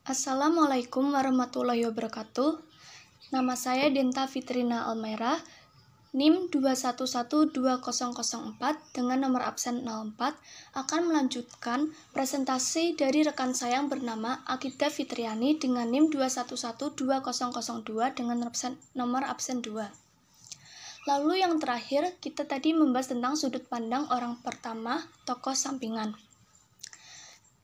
Assalamualaikum warahmatullahi wabarakatuh. Nama saya Denta Fitrina Almera, NIM 2112004 dengan nomor absen 04 akan melanjutkan presentasi dari rekan saya yang bernama Akidah Fitriani dengan NIM 2112002 dengan nomor absen 2. Lalu yang terakhir, kita tadi membahas tentang sudut pandang orang pertama, tokoh sampingan.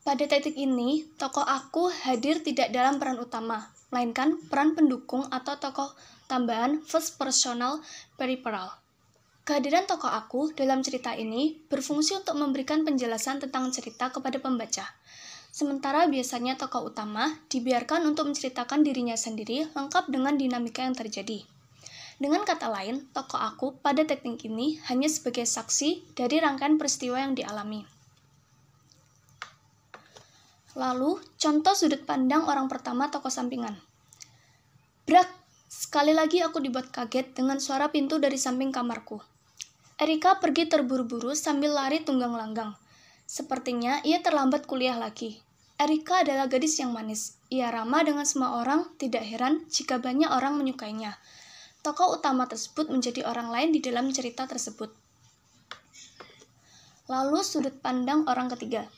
Pada titik ini, tokoh aku hadir tidak dalam peran utama, melainkan peran pendukung atau tokoh tambahan first personal peripheral. Kehadiran tokoh aku dalam cerita ini berfungsi untuk memberikan penjelasan tentang cerita kepada pembaca. Sementara biasanya tokoh utama dibiarkan untuk menceritakan dirinya sendiri lengkap dengan dinamika yang terjadi. Dengan kata lain, tokoh aku pada teknik ini hanya sebagai saksi dari rangkaian peristiwa yang dialami. Lalu, contoh sudut pandang orang pertama tokoh sampingan. Brak! Sekali lagi aku dibuat kaget dengan suara pintu dari samping kamarku. Erika pergi terburu-buru sambil lari tunggang langgang. Sepertinya ia terlambat kuliah lagi. Erika adalah gadis yang manis. Ia ramah dengan semua orang, tidak heran jika banyak orang menyukainya. Tokoh utama tersebut menjadi orang lain di dalam cerita tersebut. Lalu sudut pandang orang ketiga.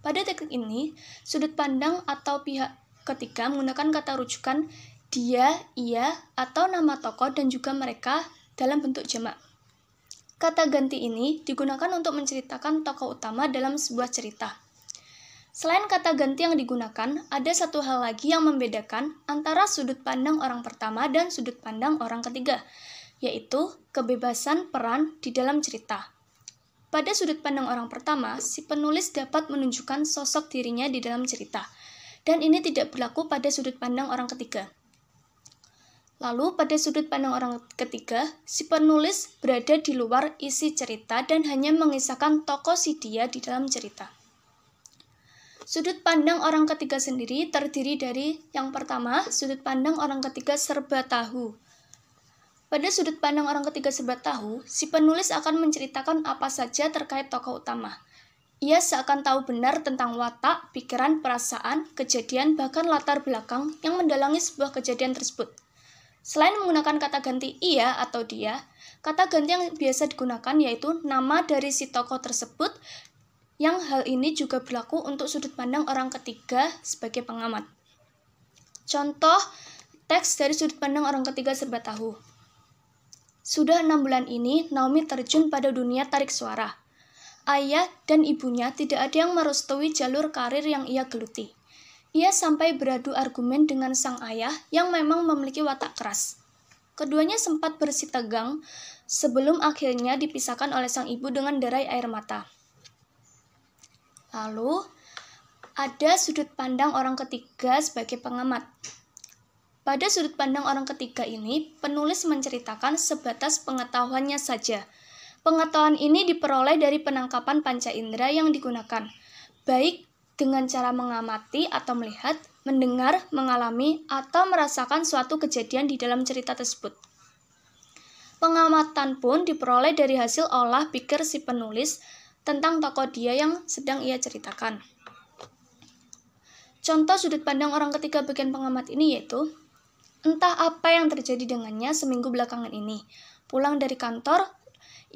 Pada teknik ini, sudut pandang atau pihak ketiga menggunakan kata rujukan dia, ia, atau nama tokoh dan juga mereka dalam bentuk jamak. Kata ganti ini digunakan untuk menceritakan tokoh utama dalam sebuah cerita. Selain kata ganti yang digunakan, ada satu hal lagi yang membedakan antara sudut pandang orang pertama dan sudut pandang orang ketiga, yaitu kebebasan peran di dalam cerita. Pada sudut pandang orang pertama, si penulis dapat menunjukkan sosok dirinya di dalam cerita, dan ini tidak berlaku pada sudut pandang orang ketiga. Lalu, pada sudut pandang orang ketiga, si penulis berada di luar isi cerita dan hanya mengisahkan tokoh si dia di dalam cerita. Sudut pandang orang ketiga sendiri terdiri dari yang pertama, sudut pandang orang ketiga serba tahu. Pada sudut pandang orang ketiga serba tahu, si penulis akan menceritakan apa saja terkait tokoh utama. Ia seakan tahu benar tentang watak, pikiran, perasaan, kejadian, bahkan latar belakang yang mendalangi sebuah kejadian tersebut. Selain menggunakan kata ganti ia atau dia, kata ganti yang biasa digunakan yaitu nama dari si tokoh tersebut, yang hal ini juga berlaku untuk sudut pandang orang ketiga sebagai pengamat. Contoh teks dari sudut pandang orang ketiga serba tahu. Sudah 6 bulan ini, Naomi terjun pada dunia tarik suara. Ayah dan ibunya tidak ada yang merestui jalur karir yang ia geluti. Ia sampai beradu argumen dengan sang ayah yang memang memiliki watak keras. Keduanya sempat bersitegang sebelum akhirnya dipisahkan oleh sang ibu dengan derai air mata. Lalu, ada sudut pandang orang ketiga sebagai pengamat. Pada sudut pandang orang ketiga ini, penulis menceritakan sebatas pengetahuannya saja. Pengetahuan ini diperoleh dari penangkapan panca indera yang digunakan, baik dengan cara mengamati atau melihat, mendengar, mengalami, atau merasakan suatu kejadian di dalam cerita tersebut. Pengamatan pun diperoleh dari hasil olah pikir si penulis tentang tokoh dia yang sedang ia ceritakan. Contoh sudut pandang orang ketiga bagian pengamat ini yaitu, entah apa yang terjadi dengannya seminggu belakangan ini. Pulang dari kantor,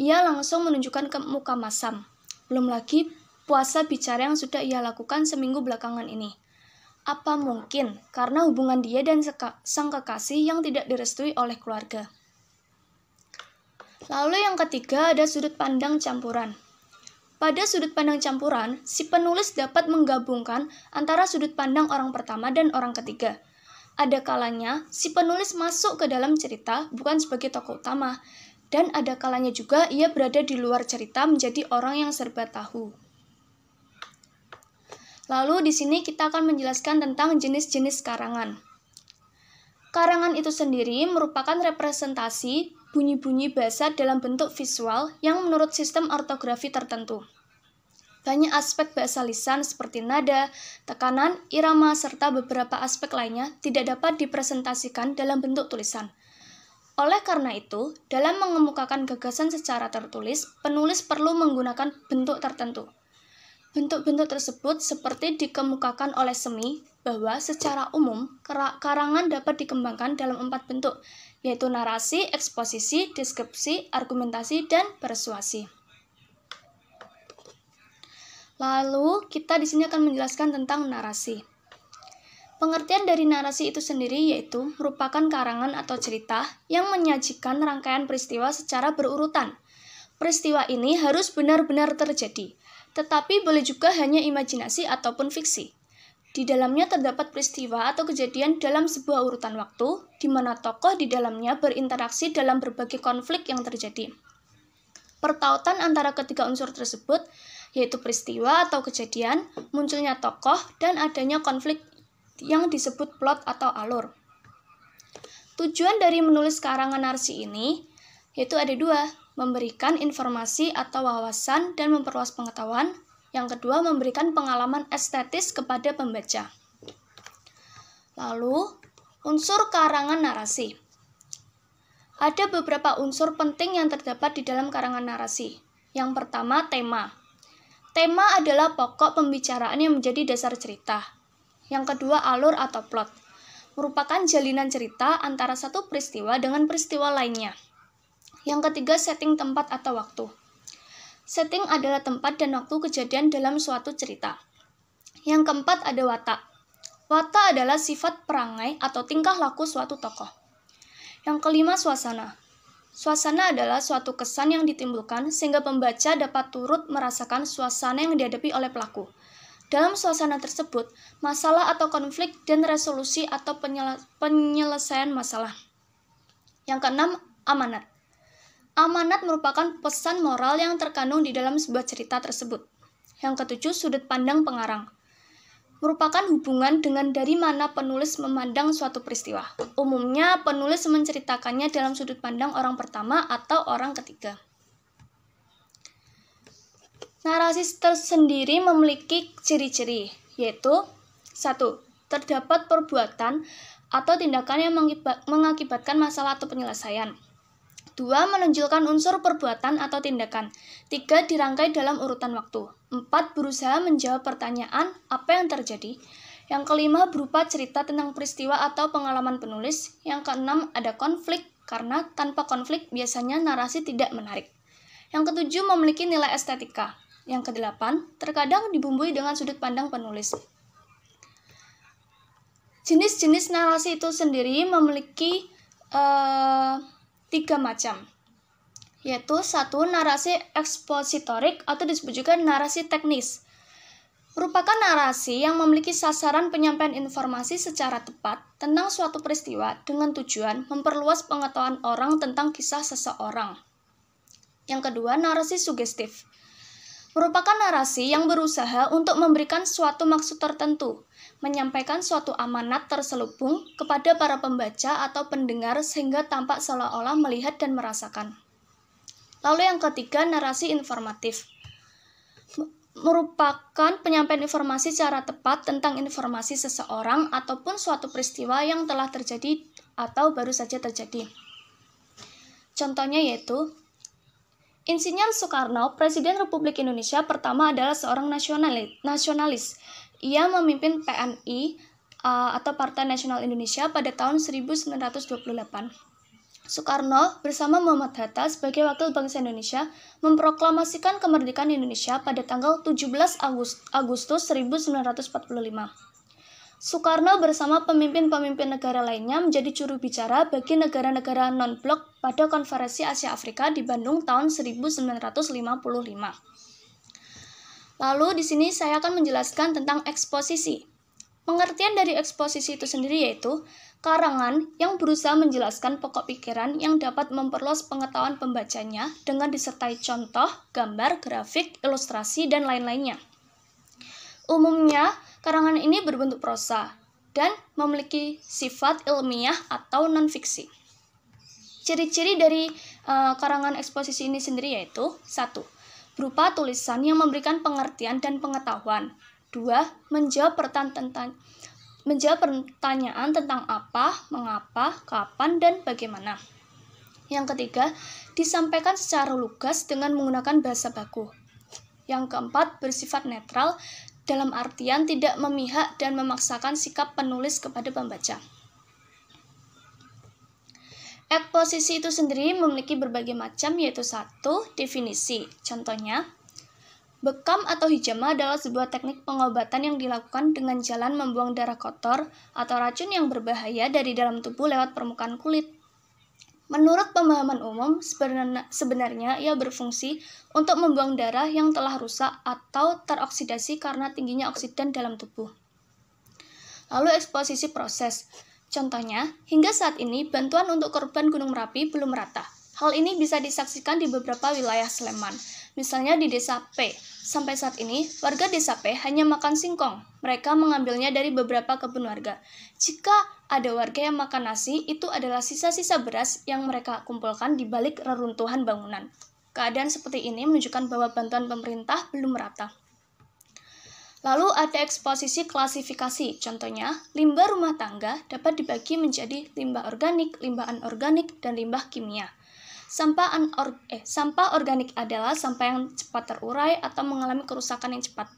ia langsung menunjukkan ke muka masam. Belum lagi puasa bicara yang sudah ia lakukan seminggu belakangan ini. Apa mungkin karena hubungan dia dan sang kekasih yang tidak direstui oleh keluarga? Lalu yang ketiga ada sudut pandang campuran. Pada sudut pandang campuran, si penulis dapat menggabungkan antara sudut pandang orang pertama dan orang ketiga. Ada kalanya si penulis masuk ke dalam cerita bukan sebagai tokoh utama, dan ada kalanya juga ia berada di luar cerita menjadi orang yang serba tahu. Lalu di sini kita akan menjelaskan tentang jenis-jenis karangan. Karangan itu sendiri merupakan representasi bunyi-bunyi bahasa dalam bentuk visual yang menurut sistem ortografi tertentu. Banyak aspek bahasa lisan seperti nada, tekanan, irama, serta beberapa aspek lainnya tidak dapat dipresentasikan dalam bentuk tulisan. Oleh karena itu, dalam mengemukakan gagasan secara tertulis, penulis perlu menggunakan bentuk tertentu. Bentuk-bentuk tersebut seperti dikemukakan oleh Semi bahwa secara umum karangan dapat dikembangkan dalam 4 bentuk, yaitu narasi, eksposisi, deskripsi, argumentasi, dan persuasi. Lalu kita di sini akan menjelaskan tentang narasi. Pengertian dari narasi itu sendiri yaitu merupakan karangan atau cerita yang menyajikan rangkaian peristiwa secara berurutan. Peristiwa ini harus benar-benar terjadi, tetapi boleh juga hanya imajinasi ataupun fiksi. Di dalamnya terdapat peristiwa atau kejadian dalam sebuah urutan waktu, di mana tokoh di dalamnya berinteraksi dalam berbagai konflik yang terjadi. Pertautan antara ketiga unsur tersebut, yaitu peristiwa atau kejadian, munculnya tokoh, dan adanya konflik yang disebut plot atau alur. Tujuan dari menulis karangan narasi ini yaitu ada 2, memberikan informasi atau wawasan dan memperluas pengetahuan. Yang kedua, memberikan pengalaman estetis kepada pembaca. Lalu, unsur karangan narasi. Ada beberapa unsur penting yang terdapat di dalam karangan narasi. Yang pertama, tema. Tema adalah pokok pembicaraan yang menjadi dasar cerita. Yang kedua, alur atau plot. Merupakan jalinan cerita antara satu peristiwa dengan peristiwa lainnya. Yang ketiga, setting tempat atau waktu. Setting adalah tempat dan waktu kejadian dalam suatu cerita. Yang keempat, ada watak. Watak adalah sifat perangai atau tingkah laku suatu tokoh. Yang kelima, suasana. Suasana adalah suatu kesan yang ditimbulkan sehingga pembaca dapat turut merasakan suasana yang dihadapi oleh pelaku. Dalam suasana tersebut, masalah atau konflik dan resolusi atau penyelesaian masalah. Yang keenam, amanat. Amanat merupakan pesan moral yang terkandung di dalam sebuah cerita tersebut. Yang ketujuh, sudut pandang pengarang. Merupakan hubungan dengan dari mana penulis memandang suatu peristiwa. Umumnya, penulis menceritakannya dalam sudut pandang orang pertama atau orang ketiga. Narasi tersendiri memiliki ciri-ciri, yaitu 1. Terdapat perbuatan atau tindakan yang mengakibatkan masalah atau penyelesaian. 2. Menonjolkan unsur perbuatan atau tindakan. 3. Dirangkai dalam urutan waktu. 4. Berusaha menjawab pertanyaan apa yang terjadi. Yang kelima, berupa cerita tentang peristiwa atau pengalaman penulis. Yang keenam, ada konflik, karena tanpa konflik biasanya narasi tidak menarik. Yang ketujuh, memiliki nilai estetika. Yang kedelapan, terkadang dibumbui dengan sudut pandang penulis. Jenis-jenis narasi itu sendiri memiliki 3 macam, yaitu 1. Narasi ekspositorik atau disebut juga narasi teknis. Merupakan narasi yang memiliki sasaran penyampaian informasi secara tepat tentang suatu peristiwa dengan tujuan memperluas pengetahuan orang tentang kisah seseorang. Yang kedua, narasi sugestif. Merupakan narasi yang berusaha untuk memberikan suatu maksud tertentu, menyampaikan suatu amanat terselubung kepada para pembaca atau pendengar sehingga tampak seolah-olah melihat dan merasakan. Lalu yang ketiga, narasi informatif. Merupakan penyampaian informasi secara tepat tentang informasi seseorang ataupun suatu peristiwa yang telah terjadi atau baru saja terjadi. Contohnya yaitu, Insinyur Soekarno, Presiden Republik Indonesia pertama, adalah seorang nasionalis. Ia memimpin PNI atau Partai Nasional Indonesia pada tahun 1928. Soekarno bersama Muhammad Hatta sebagai wakil bangsa Indonesia memproklamasikan kemerdekaan Indonesia pada tanggal 17 Agustus 1945. Soekarno bersama pemimpin-pemimpin negara lainnya menjadi juru bicara bagi negara-negara non-blok pada Konferensi Asia Afrika di Bandung tahun 1955. Lalu di sini saya akan menjelaskan tentang eksposisi. Pengertian dari eksposisi itu sendiri yaitu karangan yang berusaha menjelaskan pokok pikiran yang dapat memperluas pengetahuan pembacanya dengan disertai contoh, gambar, grafik, ilustrasi, dan lain-lainnya. Umumnya, karangan ini berbentuk prosa dan memiliki sifat ilmiah atau non-fiksi. Ciri-ciri dari karangan eksposisi ini sendiri yaitu 1. Berupa tulisan yang memberikan pengertian dan pengetahuan. 2. Menjawab pertanyaan tentang apa, mengapa, kapan, dan bagaimana. Yang ketiga, disampaikan secara lugas dengan menggunakan bahasa baku. Yang keempat, bersifat netral, dalam artian tidak memihak dan memaksakan sikap penulis kepada pembaca. Eksposisi itu sendiri memiliki berbagai macam, yaitu 1. Definisi. Contohnya, bekam atau hijama adalah sebuah teknik pengobatan yang dilakukan dengan jalan membuang darah kotor atau racun yang berbahaya dari dalam tubuh lewat permukaan kulit. Menurut pemahaman umum, sebenarnya ia berfungsi untuk membuang darah yang telah rusak atau teroksidasi karena tingginya oksidan dalam tubuh. Lalu eksposisi proses. Contohnya, hingga saat ini bantuan untuk korban Gunung Merapi belum merata. Hal ini bisa disaksikan di beberapa wilayah Sleman, misalnya di Desa P. Sampai saat ini, warga Desa P hanya makan singkong. Mereka mengambilnya dari beberapa kebun warga. Jika ada warga yang makan nasi, itu adalah sisa-sisa beras yang mereka kumpulkan di balik reruntuhan bangunan. Keadaan seperti ini menunjukkan bahwa bantuan pemerintah belum merata. Lalu ada eksposisi klasifikasi. Contohnya, limbah rumah tangga dapat dibagi menjadi limbah organik, limbah anorganik, dan limbah kimia. Sampah organik adalah sampah yang cepat terurai atau mengalami kerusakan yang cepat.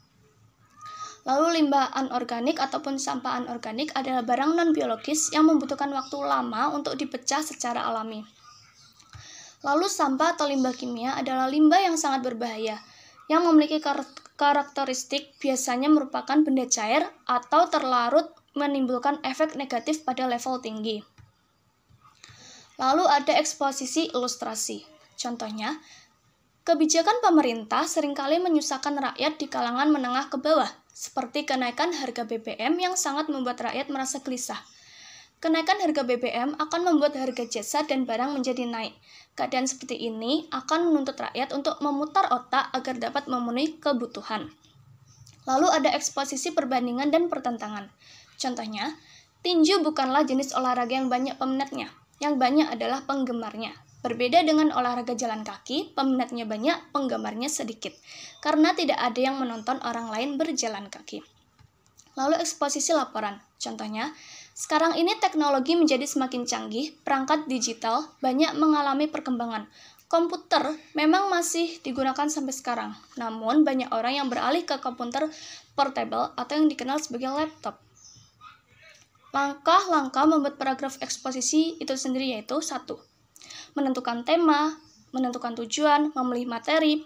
Lalu limbah anorganik ataupun sampah anorganik adalah barang non-biologis yang membutuhkan waktu lama untuk dipecah secara alami. Lalu sampah atau limbah kimia adalah limbah yang sangat berbahaya, yang memiliki karakteristik biasanya merupakan benda cair atau terlarut menimbulkan efek negatif pada level tinggi. Lalu ada eksposisi ilustrasi. Contohnya, kebijakan pemerintah seringkali menyusahkan rakyat di kalangan menengah ke bawah, seperti kenaikan harga BBM yang sangat membuat rakyat merasa gelisah. Kenaikan harga BBM akan membuat harga jasa dan barang menjadi naik. Keadaan seperti ini akan menuntut rakyat untuk memutar otak agar dapat memenuhi kebutuhan. Lalu ada eksposisi perbandingan dan pertentangan. Contohnya, tinju bukanlah jenis olahraga yang banyak peminatnya. Yang banyak adalah penggemarnya. Berbeda dengan olahraga jalan kaki, peminatnya banyak, penggemarnya sedikit. Karena tidak ada yang menonton orang lain berjalan kaki. Lalu eksposisi laporan. Contohnya, sekarang ini teknologi menjadi semakin canggih, perangkat digital banyak mengalami perkembangan. Komputer memang masih digunakan sampai sekarang, namun banyak orang yang beralih ke komputer portable atau yang dikenal sebagai laptop. Langkah-langkah membuat paragraf eksposisi itu sendiri yaitu 1. Menentukan tema, menentukan tujuan, memilih materi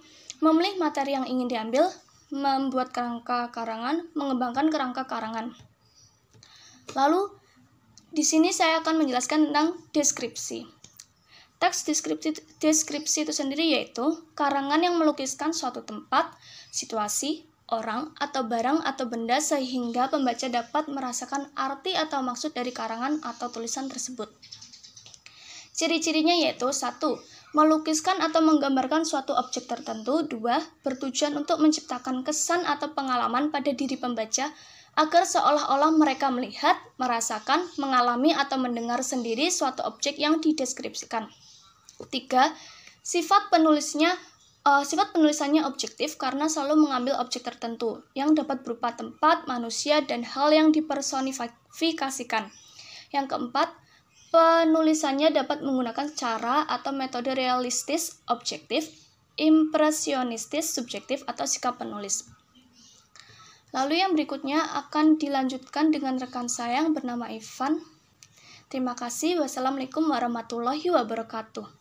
yang ingin diambil, membuat kerangka karangan, mengembangkan kerangka karangan. Lalu, di sini saya akan menjelaskan tentang deskripsi. Teks deskripsi itu sendiri yaitu karangan yang melukiskan suatu tempat, situasi, orang, atau barang atau benda sehingga pembaca dapat merasakan arti atau maksud dari karangan atau tulisan tersebut. Ciri-cirinya yaitu 1. Melukiskan atau menggambarkan suatu objek tertentu. 2. Bertujuan untuk menciptakan kesan atau pengalaman pada diri pembaca agar seolah-olah mereka melihat, merasakan, mengalami, atau mendengar sendiri suatu objek yang dideskripsikan. 3. Sifat penulisannya objektif karena selalu mengambil objek tertentu yang dapat berupa tempat, manusia, dan hal yang dipersonifikasikan. Yang keempat, penulisannya dapat menggunakan cara atau metode realistis, objektif, impresionistis, subjektif, atau sikap penulis. Lalu yang berikutnya akan dilanjutkan dengan rekan saya yang bernama Ivan. Terima kasih. Wassalamualaikum warahmatullahi wabarakatuh.